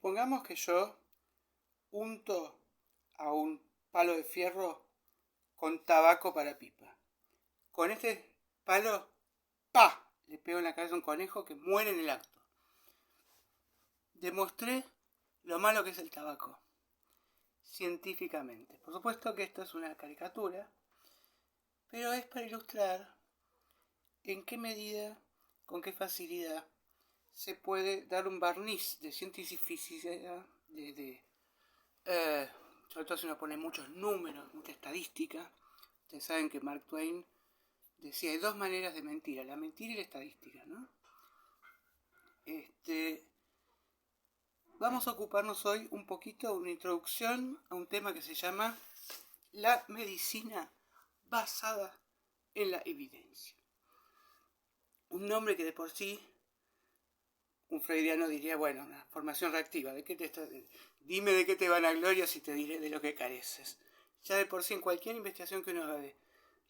Supongamos que yo unto a un palo de fierro con tabaco para pipa. Con este palo, ¡pa!, le pego en la cabeza a un conejo que muere en el acto. Demostré lo malo que es el tabaco, científicamente. Por supuesto que esto es una caricatura, pero es para ilustrar en qué medida, con qué facilidad se puede dar un barniz de cientificidad, sobre todo si uno pone muchos números, mucha estadística. Ustedes saben que Mark Twain decía, hay dos maneras de mentira, la mentira y la estadística, ¿no? Vamos a ocuparnos hoy un poquito de una introducción a un tema que se llama la medicina basada en la evidencia. Un nombre que de por sí un freudiano diría, bueno, una formación reactiva. Dime de qué te van a gloria si te diré de lo que careces. Ya de por sí en cualquier investigación que uno haga,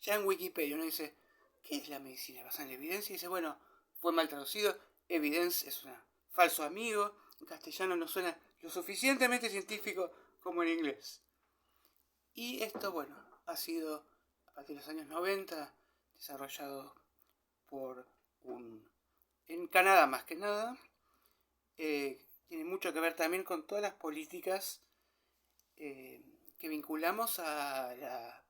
ya en Wikipedia uno dice, ¿qué es la medicina basada en la evidencia? Y dice, bueno, fue mal traducido, evidence es un falso amigo, en castellano no suena lo suficientemente científico como en inglés. Y esto, bueno, ha sido a partir de los años 90 desarrollado por en Canadá más que nada. Tiene mucho que ver también con todas las políticas que vinculamos a la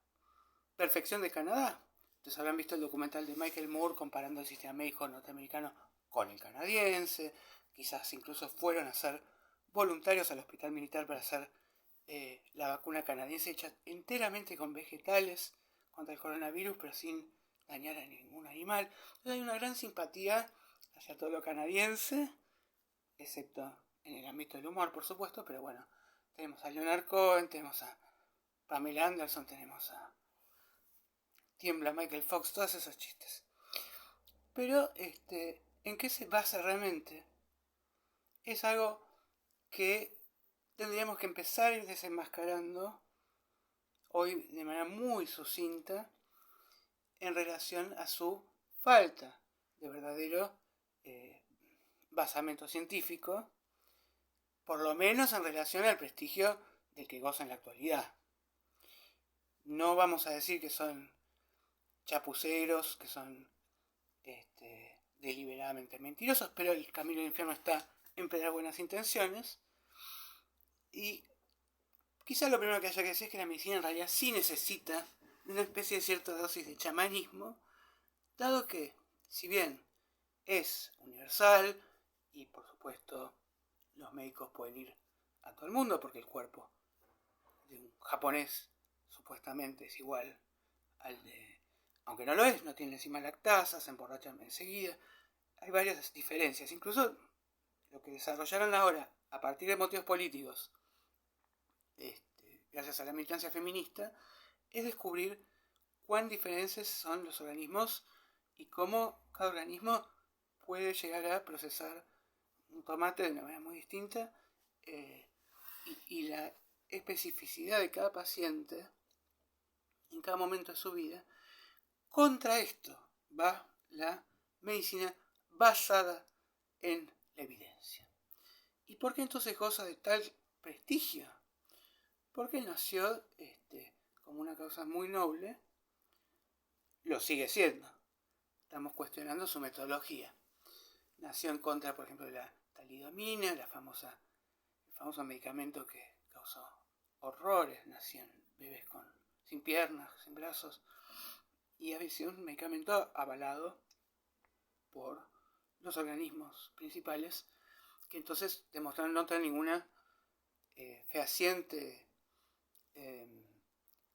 perfección de Canadá. Ustedes habrán visto el documental de Michael Moore comparando el sistema médico norteamericano con el canadiense. Quizás incluso fueron a ser voluntarios al hospital militar para hacer la vacuna canadiense hecha enteramente con vegetales contra el coronavirus, pero sin dañar a ningún animal. Entonces hay una gran simpatía hacia todo lo canadiense, excepto en el ámbito del humor, por supuesto, pero bueno, tenemos a Leonard Cohen, tenemos a Pamela Anderson, tenemos a Tiembla Michael Fox, todos esos chistes. Pero, ¿en qué se basa realmente? Es algo que tendríamos que empezar a ir desenmascarando hoy de manera muy sucinta en relación a su falta de verdadero basamento científico, por lo menos en relación al prestigio del que goza en la actualidad. No vamos a decir que son chapuceros, que son deliberadamente mentirosos, pero el camino del infierno está en pedir buenas intenciones. Y quizás lo primero que haya que decir es que la medicina en realidad sí necesita una especie de cierta dosis de chamanismo, dado que, si bien es universal, y por supuesto los médicos pueden ir a todo el mundo, porque el cuerpo de un japonés supuestamente es igual al de, aunque no lo es, no tiene encima lactasa, se emborrachan enseguida. Hay varias diferencias, incluso lo que desarrollaron ahora a partir de motivos políticos, gracias a la militancia feminista, es descubrir cuán diferentes son los organismos y cómo cada organismo puede llegar a procesar un tomate de una manera muy distinta, y la especificidad de cada paciente en cada momento de su vida. Contra esto va la medicina basada en la evidencia. ¿Y por qué entonces goza de tal prestigio? Porque nació como una causa muy noble, lo sigue siendo. Estamos cuestionando su metodología. Nació en contra, por ejemplo, de la talidomina, el famoso medicamento que causó horrores. Nacían bebés sin piernas, sin brazos, y había sido un medicamento avalado por los organismos principales, que entonces demostraron no tener ninguna fehaciente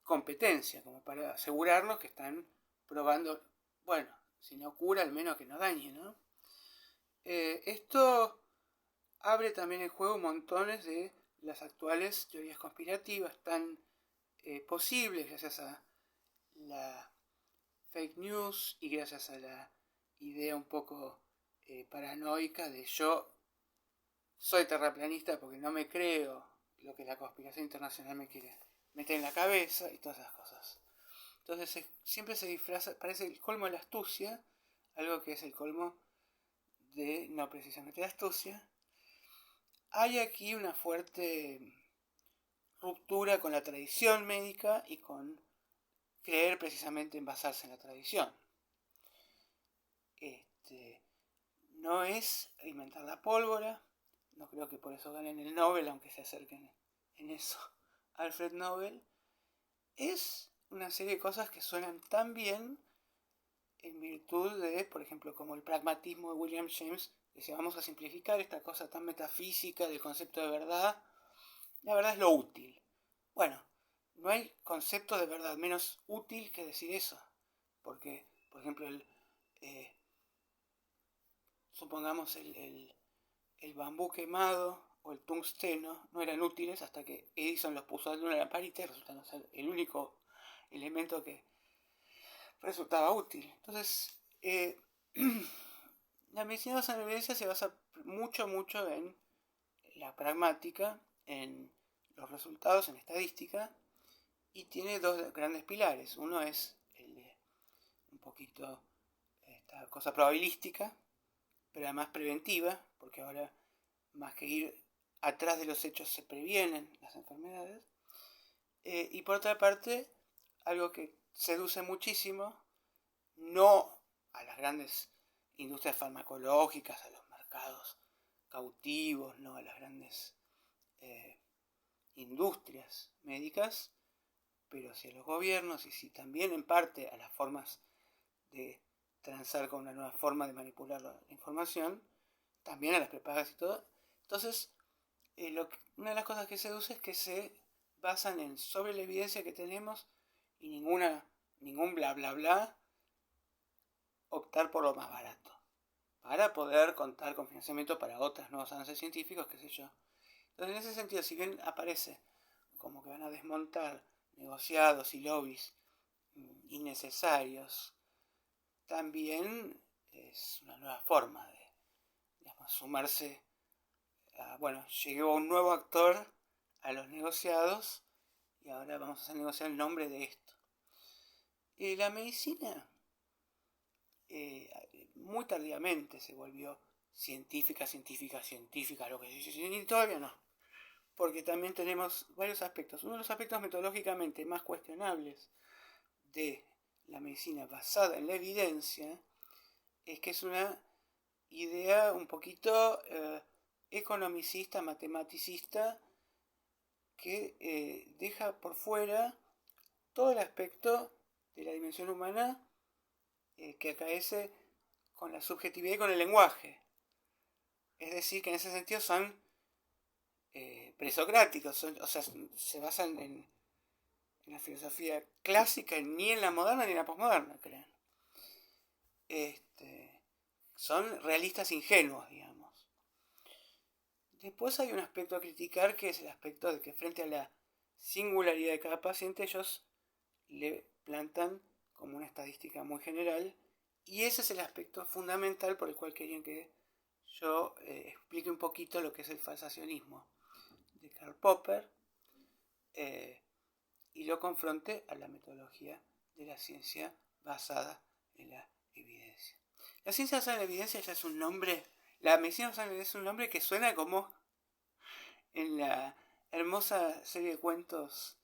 competencia como para asegurarnos que están probando, bueno, si no cura, al menos que no dañe, ¿no? Esto abre también en juego montones de las actuales teorías conspirativas tan posibles gracias a la fake news y gracias a la idea un poco paranoica de yo soy terraplanista porque no me creo lo que la conspiración internacional me quiere meter en la cabeza y todas esas cosas. Entonces siempre se disfraza, parece el colmo de la astucia, algo que es el colmo de no precisamente la astucia, hay aquí una fuerte ruptura con la tradición médica y con creer precisamente en basarse en la tradición. No es inventar la pólvora, no creo que por eso ganen el Nobel, aunque se acerquen en eso a Alfred Nobel. Es una serie de cosas que suenan tan bien en virtud de, por ejemplo, como el pragmatismo de William James, que si vamos a simplificar esta cosa tan metafísica del concepto de verdad, la verdad es lo útil. Bueno, no hay concepto de verdad menos útil que decir eso, porque, por ejemplo, supongamos el bambú quemado o el tungsteno no eran útiles hasta que Edison los puso en una lamparita y resultaron ser el único elemento que resultaba útil. Entonces, la medicina basada en evidencia se basa mucho en la pragmática, en los resultados, en estadística, y tiene dos grandes pilares. Uno es un poquito esta cosa probabilística, pero además preventiva, porque ahora más que ir atrás de los hechos se previenen las enfermedades. Y por otra parte, algo que seduce muchísimo, no a las grandes industrias farmacológicas, a los mercados cautivos, no a las grandes industrias médicas, pero sí a los gobiernos y sí también en parte a las formas de transar con una nueva forma de manipular la información, también a las prepagas y todo. Entonces, una de las cosas que seduce es que se basan en sobre la evidencia que tenemos y ningún bla bla bla, optar por lo más barato para poder contar con financiamiento para otros nuevos avances científicos, qué sé yo. Entonces, en ese sentido, si bien aparece como que van a desmontar negociados y lobbies innecesarios, también es una nueva forma de, digamos, sumarse a, bueno, llegó un nuevo actor a los negociados y ahora vamos a negociar el nombre de esto. La medicina muy tardíamente se volvió científica, lo que se dice, y todavía no, porque también tenemos varios aspectos. Uno de los aspectos metodológicamente más cuestionables de la medicina basada en la evidencia es que es una idea un poquito economicista, matematicista, que deja por fuera todo el aspecto de la dimensión humana que acaece con la subjetividad y con el lenguaje. Es decir, que en ese sentido son presocráticos, o sea, se basan en la filosofía clásica, ni en la moderna ni en la posmoderna, creen. Son realistas ingenuos, digamos. Después hay un aspecto a criticar, que es el aspecto de que frente a la singularidad de cada paciente ellos le plantan como una estadística muy general, y ese es el aspecto fundamental por el cual querían que yo explique un poquito lo que es el falsacionismo de Karl Popper y lo confronte a la metodología de la ciencia basada en la evidencia. La ciencia basada en la evidencia ya es un nombre, la medicina basada en la evidencia es un nombre que suena como en la hermosa serie de cuentos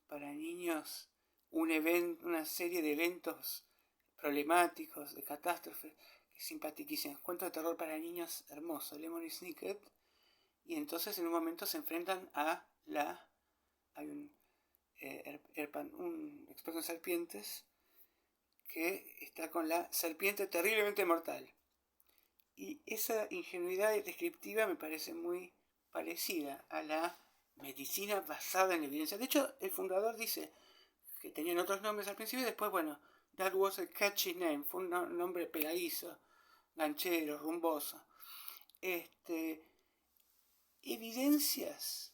para niños, una serie de eventos problemáticos, de catástrofes, simpaticísimos, cuentos de terror para niños hermosos, Lemony Snicket, y entonces en un momento se enfrentan a hay un experto en serpientes que está con la serpiente terriblemente mortal. Y esa ingenuidad descriptiva me parece muy parecida a la medicina basada en la evidencia. De hecho, el fundador dice que tenían otros nombres al principio y después, bueno, that was a catchy name, fue un nombre pegadizo, ganchero, rumboso. Evidencias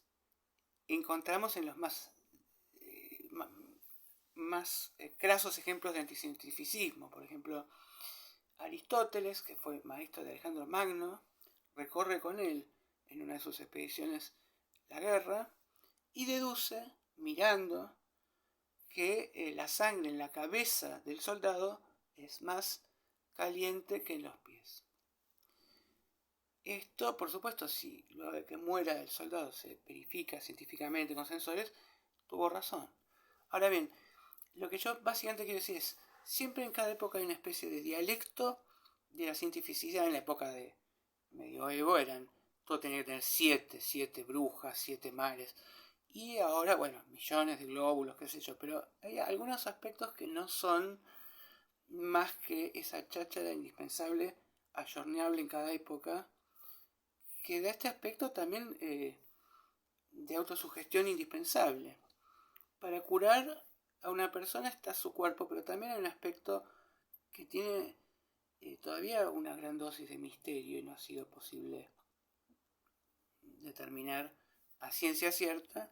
encontramos en los más crasos ejemplos de anticientificismo. Por ejemplo, Aristóteles, que fue maestro de Alejandro Magno, recorre con él en una de sus expediciones la guerra y deduce, mirando, que la sangre en la cabeza del soldado es más caliente que en los pies. Esto, por supuesto, si luego de que muera el soldado se verifica científicamente con sensores, tuvo razón. Ahora bien, lo que yo básicamente quiero decir es, siempre en cada época hay una especie de dialecto de la cientificidad. En la época de medioevo todo tenía que tener siete brujas, 7 mares. Y ahora, bueno, millones de glóbulos, qué sé yo, pero hay algunos aspectos que no son más que esa cháchara indispensable, ayorneable en cada época, que da este aspecto también de autosugestión indispensable. Para curar a una persona está su cuerpo, pero también hay un aspecto que tiene todavía una gran dosis de misterio y no ha sido posible determinar a ciencia cierta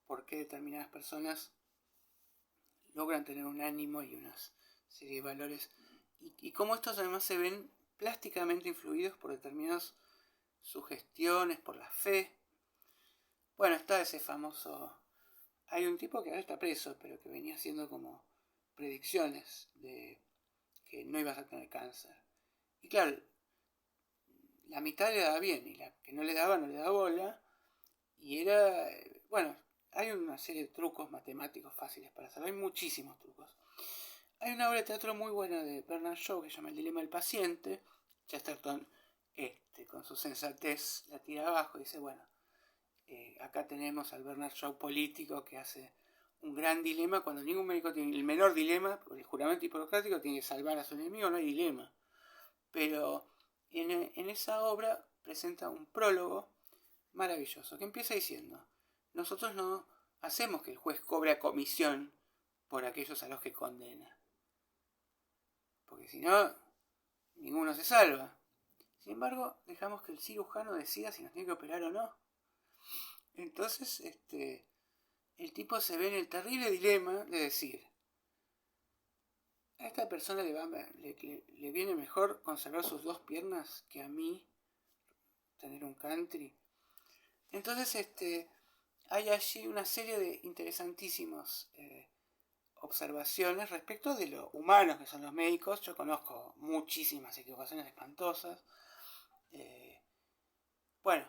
por qué determinadas personas logran tener un ánimo y una serie de valores y cómo estos además se ven plásticamente influidos por determinadas sugestiones, por la fe. Bueno, está ese famoso... Hay un tipo que ahora está preso, pero que venía haciendo como predicciones de que no ibas a tener cáncer. Y claro, la mitad le daba bien y la que no le daba bola. Y era, bueno, hay una serie de trucos matemáticos fáciles para hacerlo, hay muchísimos trucos. Hay una obra de teatro muy buena de Bernard Shaw que se llama El dilema del paciente. Chesterton, con su sensatez, la tira abajo y dice, bueno, acá tenemos al Bernard Shaw político que hace un gran dilema cuando ningún médico tiene el menor dilema, porque el juramento hipocrático tiene que salvar a su enemigo, no hay dilema. Pero en esa obra presenta un prólogo maravilloso que empieza diciendo, nosotros no hacemos que el juez cobre a comisión por aquellos a los que condena, porque si no, ninguno se salva. Sin embargo, dejamos que el cirujano decida si nos tiene que operar o no. Entonces, el tipo se ve en el terrible dilema de decir, a esta persona le viene mejor conservar sus 2 piernas que a mí tener un country. Entonces, hay allí una serie de interesantísimos observaciones respecto de lo humanos que son los médicos. Yo conozco muchísimas equivocaciones espantosas. Bueno,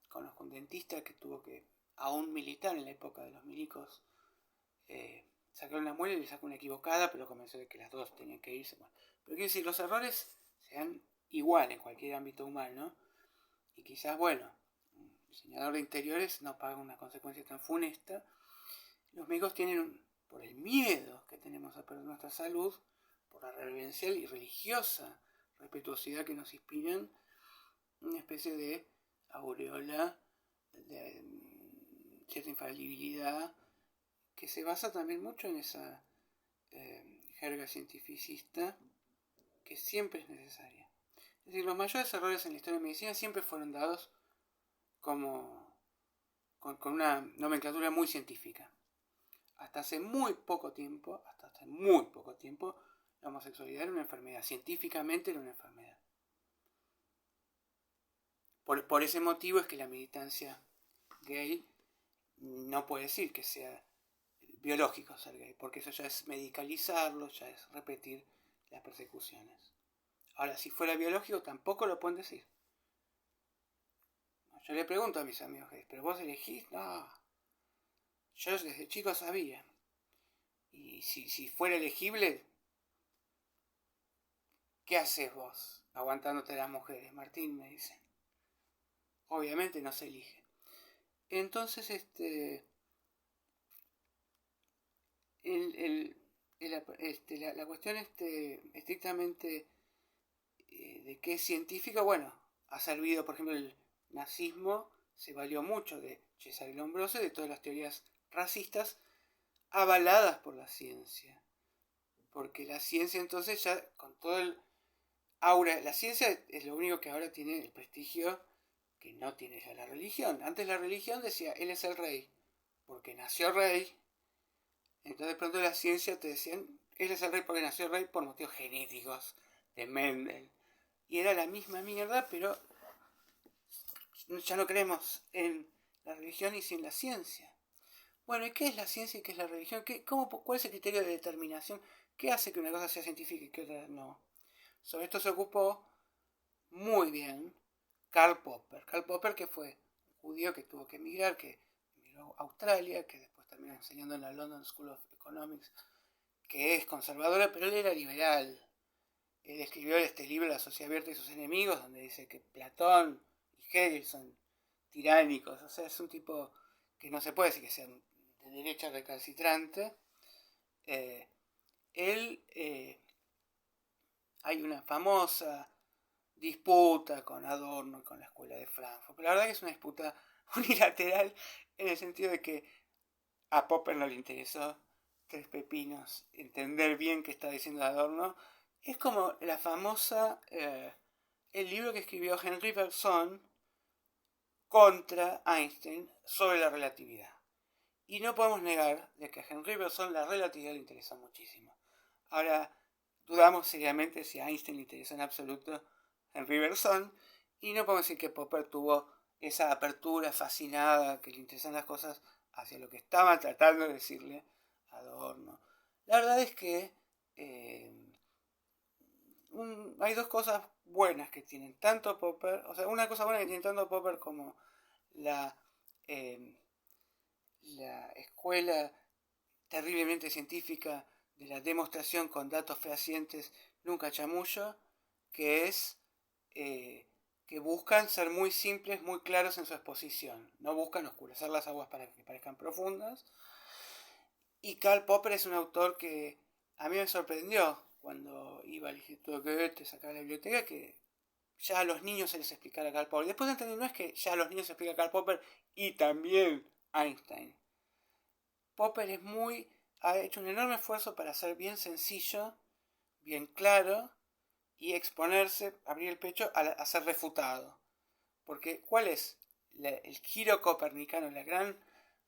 conozco un dentista que tuvo que, a un militar en la época de los milicos, sacar una muela y le sacó una equivocada, pero convenció de que las 2 tenían que irse. Bueno, pero quiero decir, los errores se dan igual en cualquier ámbito humano. Y quizás, bueno, un diseñador de interiores no paga una consecuencia tan funesta. Los médicos tienen, por el miedo que tenemos a perder nuestra salud, por la reverencial y religiosa respetuosidad que nos inspiran, una especie de aureola de cierta infalibilidad que se basa también mucho en esa jerga cientificista que siempre es necesaria. Es decir, los mayores errores en la historia de la medicina siempre fueron dados como con una nomenclatura muy científica. Hasta hace muy poco tiempo, la homosexualidad era una enfermedad. Científicamente era una enfermedad. Por ese motivo es que la militancia gay no puede decir que sea biológico ser gay, porque eso ya es medicalizarlo, ya es repetir las persecuciones. Ahora, si fuera biológico, tampoco lo pueden decir. Yo le pregunto a mis amigos gays, ¿pero vos elegís? No. Yo desde chico sabía. Y si fuera elegible, ¿qué haces vos aguantándote a las mujeres? Martín, me dicen. Obviamente no se elige. Entonces, la cuestión estrictamente de qué es científica, bueno, ha servido, por ejemplo, el nazismo se valió mucho de Cesare Lombroso y de todas las teorías racistas avaladas por la ciencia. Porque la ciencia entonces ya, con todo el aura, la ciencia es lo único que ahora tiene el prestigio que no tiene ya la religión. Antes la religión decía, él es el rey, porque nació rey. Entonces de pronto la ciencia te decían, él es el rey porque nació rey por motivos genéticos de Mendel. Y era la misma mierda, pero ya no creemos en la religión y sin la ciencia. Bueno, ¿y qué es la ciencia y qué es la religión? ¿Cuál es el criterio de determinación? ¿Qué hace que una cosa sea científica y que otra no? Sobre esto se ocupó muy bien Karl Popper. Karl Popper, que fue un judío que tuvo que emigrar, que emigró a Australia, que después terminó enseñando en la London School of Economics, que es conservadora, pero él era liberal. Él escribió este libro, La sociedad abierta y sus enemigos, donde dice que Platón y Hegel son tiránicos. O sea, es un tipo que no se puede decir que sea de derecha recalcitrante. Hay una famosa disputa con Adorno y con la escuela de Frankfurt, pero la verdad que es una disputa unilateral en el sentido de que a Popper no le interesó tres pepinos entender bien qué está diciendo Adorno. Es como la famosa el libro que escribió Henri Bergson contra Einstein sobre la relatividad. Y no podemos negar de que a Henri Bergson la relatividad le interesó muchísimo. Ahora, dudamos seriamente si a Einstein le interesó en absoluto Henri Bergson, y no podemos decir que Popper tuvo esa apertura fascinada, que le interesan las cosas hacia lo que estaba tratando de decirle Adorno. La verdad es que hay dos cosas buenas que tienen tanto Popper, o sea, una cosa buena que tiene tanto Popper como la escuela terriblemente científica de la demostración con datos fehacientes, nunca chamullo, que es que buscan ser muy simples, muy claros en su exposición, no buscan oscurecer las aguas para que parezcan profundas. Y Karl Popper es un autor que a mí me sorprendió cuando iba al Instituto Goethe, sacaba la biblioteca, que ya a los niños se les explicara Karl Popper. Después entendí, no es que ya a los niños se explica Karl Popper y también Einstein. Popper ha hecho un enorme esfuerzo para ser bien sencillo, bien claro, y exponerse, abrir el pecho a ser refutado. Porque ¿cuál es el giro copernicano, la gran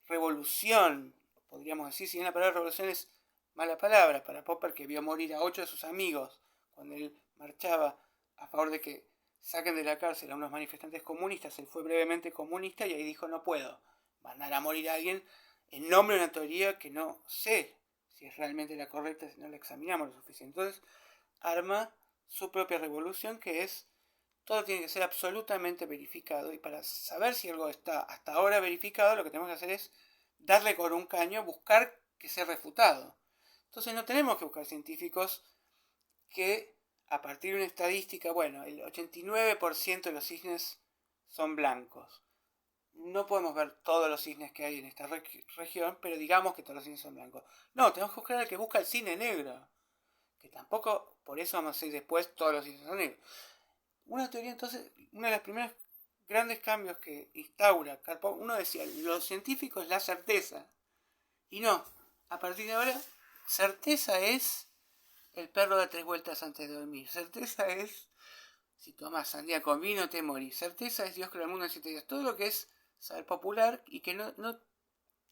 revolución, podríamos decir, si bien la palabra revolución es mala palabra para Popper, que vio morir a 8 de sus amigos cuando él marchaba a favor de que saquen de la cárcel a unos manifestantes comunistas? Él fue brevemente comunista y ahí dijo: no puedo mandar a morir a alguien en nombre de una teoría que no sé si es realmente la correcta si no la examinamos lo suficiente. Entonces arma su propia revolución, que es: todo tiene que ser absolutamente verificado, y para saber si algo está hasta ahora verificado, lo que tenemos que hacer es darle con un caño, buscar que sea refutado. Entonces no tenemos que buscar científicos que a partir de una estadística, bueno, el 89% de los cisnes son blancos. No podemos ver todos los cisnes que hay en esta región, pero digamos que todos los cisnes son blancos. No, tenemos que buscar al que busca el cisne negro, que tampoco, por eso vamos a decir después, todos los cisnes son negros. Una teoría, entonces, uno de los primeros grandes cambios que instaura Karl Popper, uno decía: los científicos, la certeza. Y no, a partir de ahora, certeza es el perro da 3 vueltas antes de dormir. Certeza es, si tomas sandía con vino te morís. Certeza es Dios creó el mundo en 7 días. Todo lo que es saber popular y que no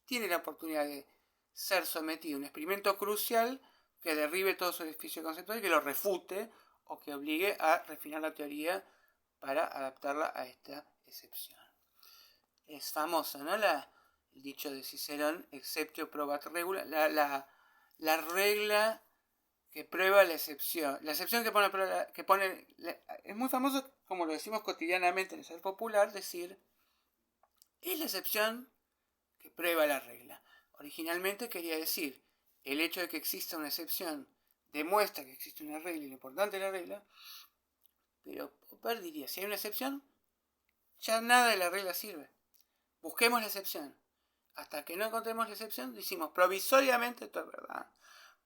tiene la oportunidad de ser sometido a un experimento crucial que derribe todo su edificio conceptual y que lo refute, o que obligue a refinar la teoría para adaptarla a esta excepción. Es famoso, ¿no? El dicho de Cicerón: exceptio probat regula, la regla que prueba la excepción. La excepción que pone es muy famoso, como lo decimos cotidianamente en el ser popular, decir: es la excepción que prueba la regla. Originalmente quería decir: el hecho de que exista una excepción demuestra que existe una regla y lo importante es la regla. Pero Popper diría: si hay una excepción, ya nada de la regla sirve. Busquemos la excepción. Hasta que no encontremos la excepción, decimos provisoriamente esto es verdad.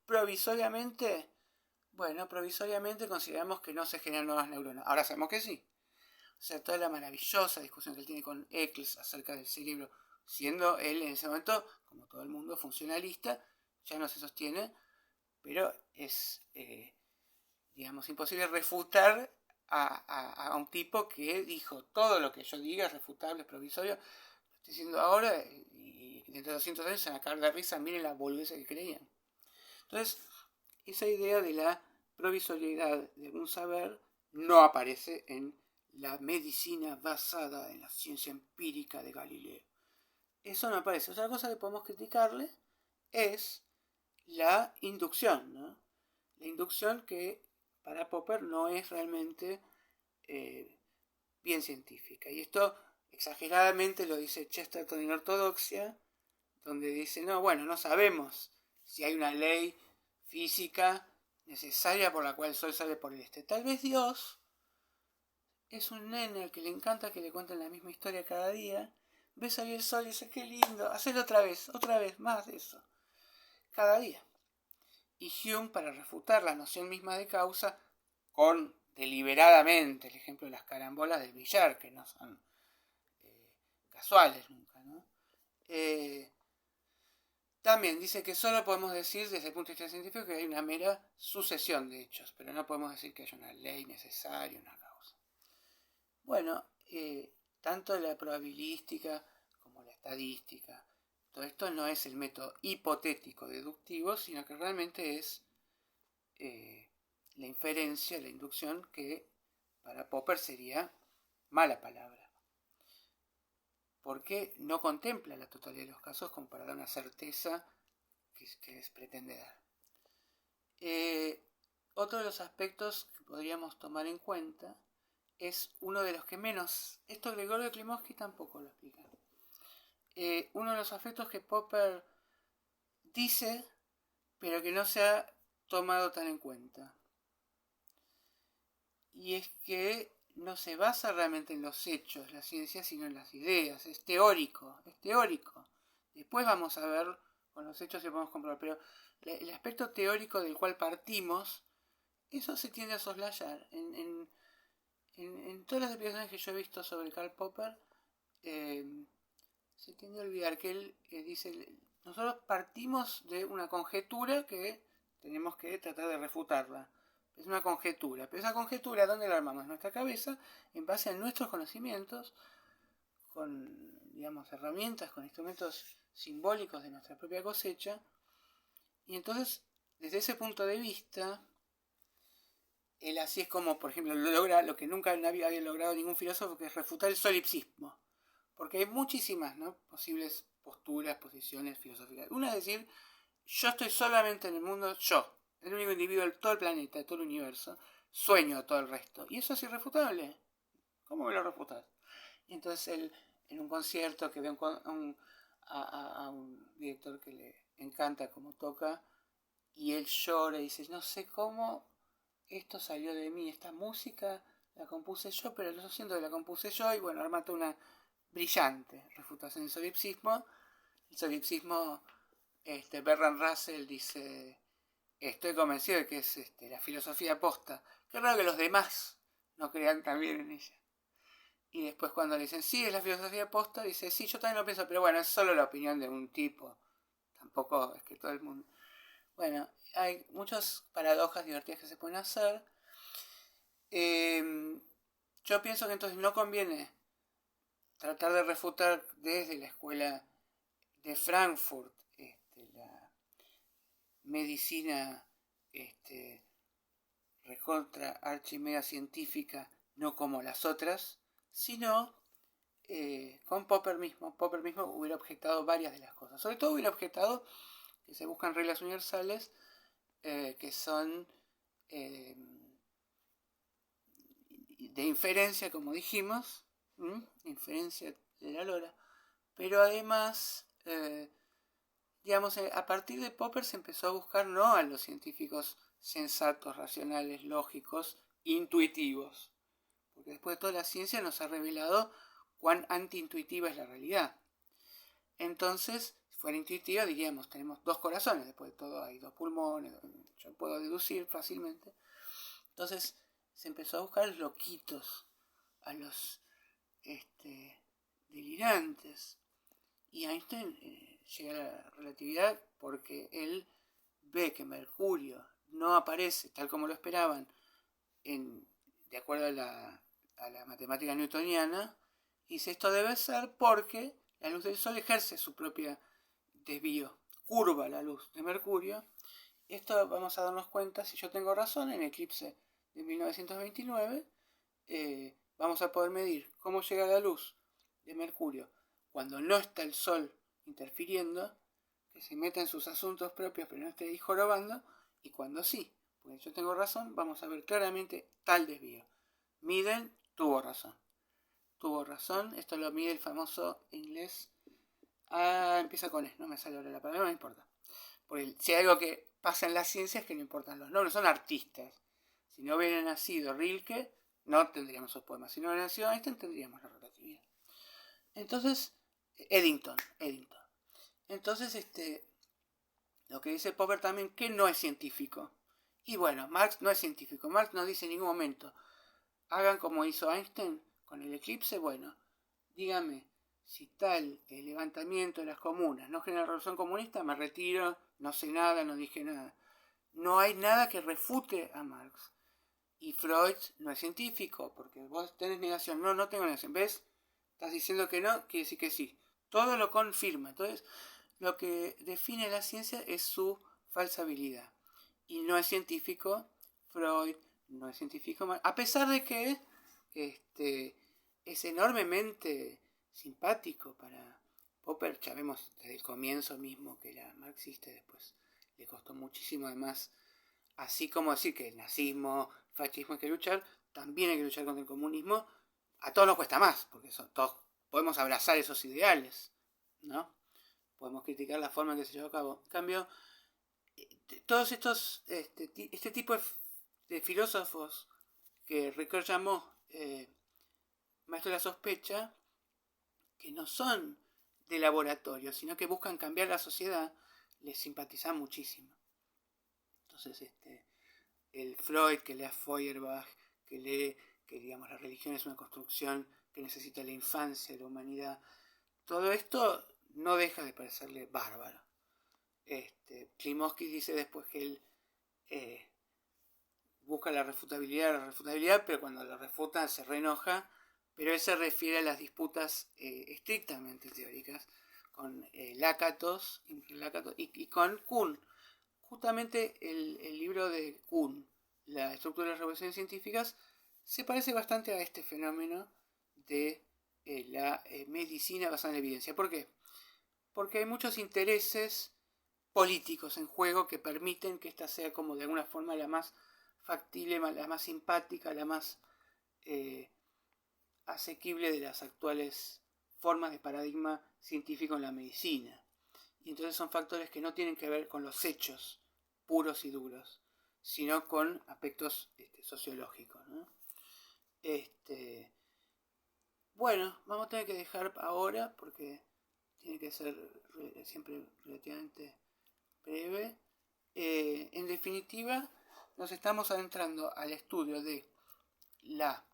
Provisoriamente, bueno, provisoriamente consideramos que no se generan nuevas neuronas. Ahora sabemos que sí. O sea, toda la maravillosa discusión que él tiene con Eccles acerca del cerebro, siendo él en ese momento, como todo el mundo, funcionalista, ya no se sostiene, pero es, digamos, imposible refutar a un tipo que dijo: todo lo que yo diga es refutable, es provisorio. Lo estoy diciendo ahora y dentro de 200 años se van a caer de risa, miren la boludez que creían. Entonces, esa idea de la provisoriedad de un saber no aparece en la medicina basada en la ciencia empírica de Galileo. Eso no aparece. Otra cosa que podemos criticarle es la inducción, ¿no? La inducción, que para Popper no es realmente bien científica. Y esto exageradamente lo dice Chesterton en Ortodoxia, donde dice, no, bueno, no sabemos si hay una ley física necesaria por la cual el sol sale por el este. Tal vez Dios es un nene al que le encanta que le cuenten la misma historia cada día, ve salir el sol y dice, qué lindo, hacelo otra vez, más de eso, cada día. Y Hume, para refutar la noción misma de causa, con deliberadamente el ejemplo de las carambolas del billar, que no son casuales nunca, ¿no? También dice que solo podemos decir desde el punto de vista científico que hay una mera sucesión de hechos, pero no podemos decir que haya una ley necesaria, una causa. Bueno, tanto la probabilística como la estadística, todo esto no es el método hipotético deductivo, sino que realmente es la inferencia, la inducción, que para Popper sería mala palabra, porque no contempla la totalidad de los casos como para dar una certeza que les pretende dar. Otro de los aspectos que podríamos tomar en cuenta es uno de los que menos, esto Gregorio Klimovsky tampoco lo explica, uno de los aspectos que Popper dice pero que no se ha tomado tan en cuenta, y es que no se basa realmente en los hechos, la ciencia, sino en las ideas, es teórico. Después vamos a ver con los hechos si podemos comprobar, pero el aspecto teórico del cual partimos, eso se tiende a soslayar. En todas las explicaciones que yo he visto sobre Karl Popper, se tiende a olvidar que él dice, nosotros partimos de una conjetura que tenemos que tratar de refutarla. Es una conjetura, pero esa conjetura, ¿dónde la armamos? En nuestra cabeza, en base a nuestros conocimientos, con, digamos, herramientas, con instrumentos simbólicos de nuestra propia cosecha. Y entonces, desde ese punto de vista, él así es como, por ejemplo, logra lo que nunca había logrado ningún filósofo, que es refutar el solipsismo. Porque hay muchísimas, ¿no?, posibles posturas, posiciones filosóficas. Una es decir, yo estoy solamente en el mundo, yo, el único individuo de todo el planeta, de todo el universo, sueño a todo el resto. Y eso es irrefutable. ¿Cómo me lo refutas? Y entonces él, en un concierto que ve a un director que le encanta cómo toca, y él llora y dice, no sé cómo esto salió de mí, esta música la compuse yo, pero lo siento que la compuse yo, y bueno, arma toda una brillante refutación del solipsismo. El solipsismo, Bertrand Russell dice, estoy convencido de que es la filosofía posta. Qué raro que los demás no crean también en ella. Y después cuando le dicen, sí, es la filosofía posta, dice, sí, yo también lo pienso, pero bueno, es solo la opinión de un tipo. Tampoco es que todo el mundo... Bueno, hay muchas paradojas divertidas que se pueden hacer. Yo pienso que entonces no conviene tratar de refutar desde la escuela de Frankfurt la medicina recontra archimega científica, no como las otras, sino con Popper mismo. Popper mismo hubiera objetado varias de las cosas. Sobre todo hubiera objetado que se buscan reglas universales que son de inferencia, como dijimos, inferencia de la lora, pero además, digamos, a partir de Popper se empezó a buscar no a los científicos sensatos, racionales, lógicos, intuitivos, porque después de toda la ciencia nos ha revelado cuán antiintuitiva es la realidad. Entonces, si fuera intuitiva, diríamos, tenemos dos corazones, después de todo hay dos pulmones, yo puedo deducir fácilmente. Entonces, se empezó a buscar a los loquitos, a los delirantes. Y Einstein llega a la relatividad porque él ve que Mercurio no aparece tal como lo esperaban de acuerdo a la matemática newtoniana, y dice, esto debe ser porque la luz del Sol ejerce su propio desvío, curva la luz de Mercurio. Esto vamos a darnos cuenta, si yo tengo razón, en el eclipse de 1929 vamos a poder medir cómo llega la luz de Mercurio cuando no está el Sol interfiriendo, que se meta en sus asuntos propios pero no esté ahí jorobando, y cuando sí, porque yo tengo razón, vamos a ver claramente tal desvío. Miden tuvo razón. tuvo razón. Esto lo mide el famoso inglés. Empieza con E, no me sale ahora la palabra, no me importa. Porque si hay algo que pasa en la ciencia es que no importan los nombres, son artistas. Si no hubiera nacido Rilke, no tendríamos sus poemas. Si no hubiera nacido Einstein, tendríamos la relatividad. Entonces, Eddington. Entonces, lo que dice Popper también, que no es científico. Y bueno, Marx no es científico. Marx no dice en ningún momento, hagan como hizo Einstein con el eclipse. Bueno, dígame, si tal el levantamiento de las comunas no genera la revolución comunista, me retiro, no sé nada, no dije nada. No hay nada que refute a Marx. Y Freud no es científico, porque vos tenés negación. No, no tengo negación. ¿Ves? Estás diciendo que no, quiere decir que sí. Todo lo confirma. Entonces, lo que define la ciencia es su falsabilidad. Y no es científico Freud, no es científico Marx. A pesar de que es enormemente simpático para Popper. Ya vemos desde el comienzo mismo que era marxista, después le costó muchísimo. Además, así como decir que el nazismo, fascismo hay que luchar, también hay que luchar contra el comunismo. A todos nos cuesta más, porque todos podemos abrazar esos ideales, ¿no? Podemos criticar la forma en que se llevó a cabo. En cambio, todos estos, este tipo de filósofos que Ricoeur llamó maestros de la sospecha, que no son de laboratorio, sino que buscan cambiar la sociedad, les simpatizan muchísimo. Entonces, el Freud que lee a Feuerbach, que lee que digamos la religión es una construcción que necesita la infancia, la humanidad, todo esto no deja de parecerle bárbaro. Klimovsky dice después que él busca la refutabilidad, pero cuando lo refutan se reenoja, pero él se refiere a las disputas estrictamente teóricas con Lakatos y con Kuhn. Justamente el libro de Kuhn, La estructura de las revoluciones científicas, se parece bastante a este fenómeno de la medicina basada en la evidencia. ¿Por qué? Porque hay muchos intereses políticos en juego que permiten que esta sea como de alguna forma la más factible, la más simpática, la más asequible de las actuales formas de paradigma científico en la medicina. Y entonces son factores que no tienen que ver con los hechos puros y duros, sino con aspectos sociológicos, ¿no? Bueno, vamos a tener que dejar ahora porque tiene que ser siempre relativamente breve. En definitiva, nos estamos adentrando al estudio de la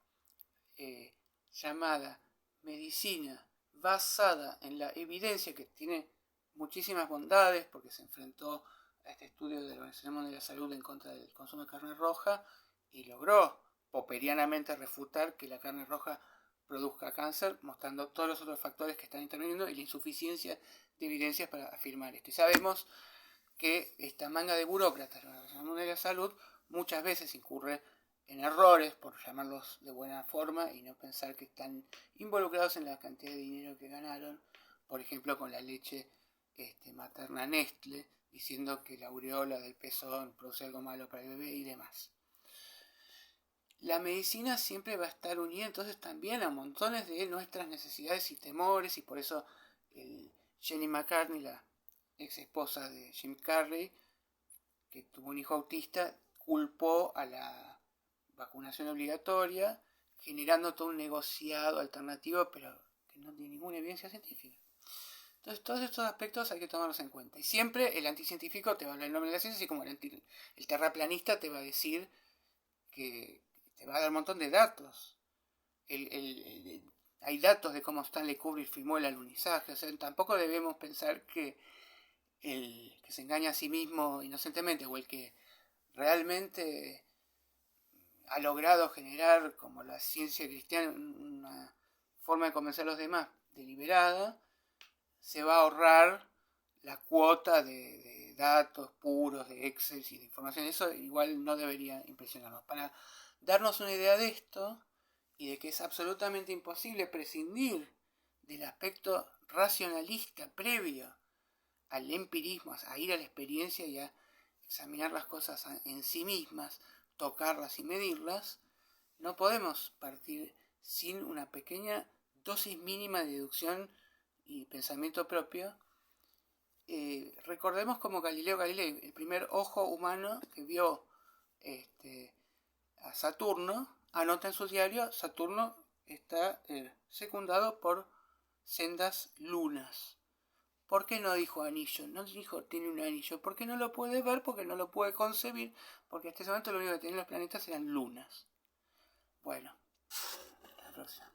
llamada medicina basada en la evidencia, que tiene muchísimas bondades porque se enfrentó a este estudio de la Organización Mundial de la Salud en contra del consumo de carne roja y logró popperianamente refutar que la carne roja produzca cáncer, mostrando todos los otros factores que están interviniendo y la insuficiencia de evidencias para afirmar esto. Y sabemos que esta manga de burócratas de la Organización Mundial de la Salud muchas veces incurre en errores, por llamarlos de buena forma, y no pensar que están involucrados en la cantidad de dinero que ganaron, por ejemplo con la leche materna Nestlé, diciendo que la aureola del pezón produce algo malo para el bebé y demás. La medicina siempre va a estar unida entonces también a montones de nuestras necesidades y temores, y por eso Jenny McCartney, la ex esposa de Jim Carrey, que tuvo un hijo autista, culpó a la vacunación obligatoria, generando todo un negociado alternativo, pero que no tiene ninguna evidencia científica. Entonces, todos estos aspectos hay que tomarlos en cuenta. Y siempre el anticientífico te va a hablar en nombre de la ciencia, así como el terraplanista te va a decir que te va a dar un montón de datos. Hay datos de cómo Stanley Kubrick filmó el alunizaje. O sea, tampoco debemos pensar que el que se engaña a sí mismo inocentemente o el que realmente ha logrado generar, como la ciencia cristiana, una forma de convencer a los demás deliberada, se va a ahorrar la cuota de datos puros, de Excel y de información. Eso igual no debería impresionarnos. Para darnos una idea de esto y de que es absolutamente imposible prescindir del aspecto racionalista previo al empirismo, a ir a la experiencia y a examinar las cosas en sí mismas, tocarlas y medirlas, no podemos partir sin una pequeña dosis mínima de deducción y pensamiento propio. Recordemos como Galileo Galilei, el primer ojo humano que vio a Saturno, anota en su diario: Saturno está secundado por sendas lunas. ¿Por qué no dijo anillo? No dijo tiene un anillo, porque no lo puede ver, porque no lo puede concebir, porque hasta ese momento lo único que tenían los planetas eran lunas. Bueno, hasta la próxima.